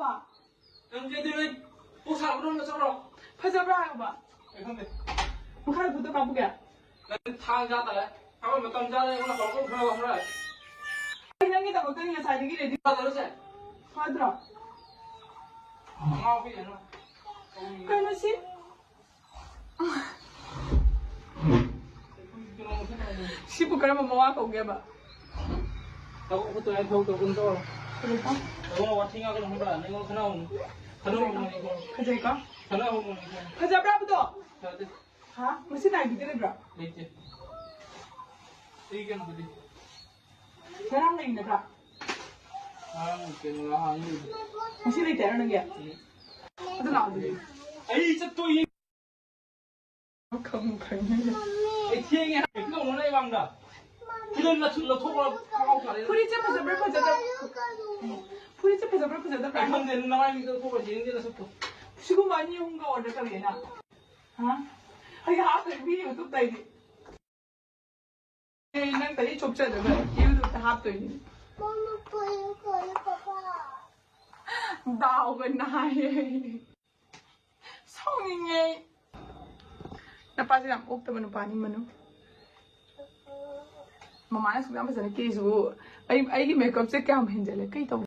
봐. 남자들은 보사 그런 거 썰어. 파자브라 하고 봐. 근데 칼 부터 가보게. 나는 타자다. 아마 몇 남자는 이거나 걸고 그러고 그래. 그냥이다 어떤 게 살기 레디 받아러세. 하더라. 아, 그냥. 그러시? 시부 그러면 뭐 하고 오게 봐. Aku betul yang tahu tu pun tahu. 그럴까? Kalau awak tinggal kan muda, ni kalau kenal, kenal orang ni. 가져갈까? kenal orang ni. 파자브라부터. Jadi, 가? 무슨 날기 들으라. leceh. Ikan tadi. 계란 내 있는 가. Ah, mungkin lah ini. 무슨 일 되는 게. 어디 나오지? Ai, satu ini. không 그냥. Ai, tiang ni. Kita mana yang dah? Kita nak lo thok kau kali. 프리즈 파자브라 파자브라. 프리즈 파자브라 파자브라. Kan dia nama ni kita thok jadi dia satu. 지금 많이 온 거 원래 그래나? 아? 아니 앞에 비디오 또 따이지. 난 따이 좁잖아. 이유도 다 합도이니. 나오고 나해. 성인이. 나 빠지면 없다면 빠니면. mama na sudah pasal ni kesu, ay ki makeup se kya main jale, kay to